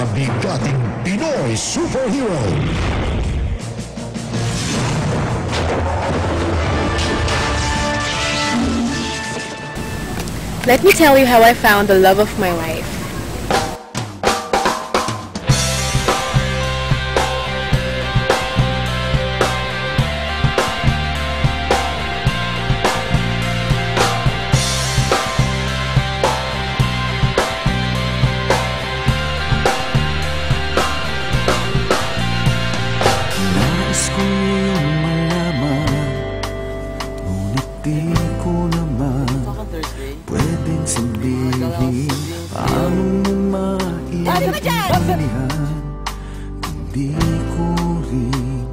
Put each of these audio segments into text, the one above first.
pinakabigating Pinoy superhero. Let me tell you how I found the love of my life. Nais ko yung malaman, ngunit di ko naman pwedeng sabihin. Paano mo maintindihan kung di ko rin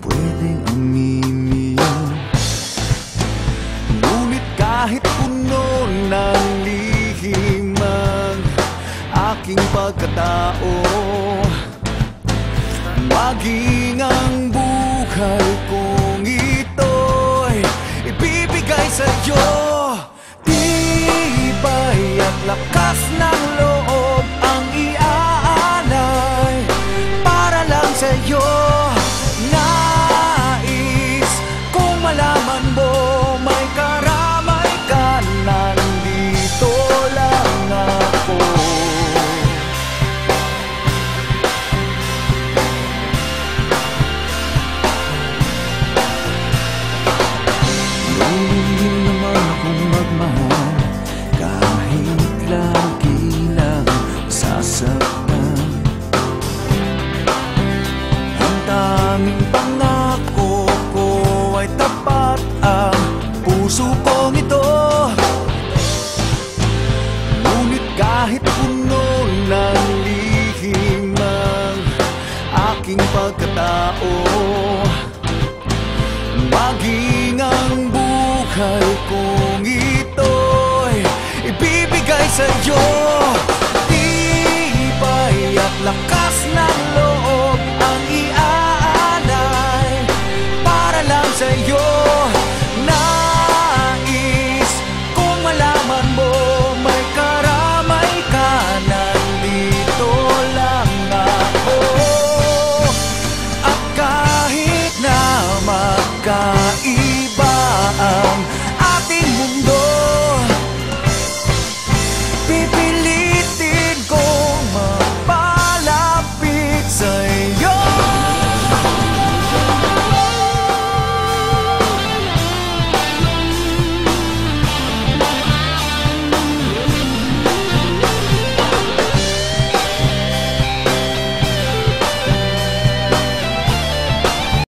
pwedeng aminin? Ngunit kahit puno ng lihim ang aking pagkatao, maging ang buhay kong ito'y ibibigay sa'yo. Tibay at lakas ng loob ang iaalay para lang sa'yo. Nais kung malaman mo may karamay ka, nandito lang ako. Hindi naman akong magmahal kahit lagi lang sasaktan. Ang tanging pangako ko ay tapat, ang puso kong ito. Ngunit kahit puno ng lihim ang aking pagkatao, maging ang buhay kong ito'y ibibigay sa'yo. Tibay at lakas ng loob ang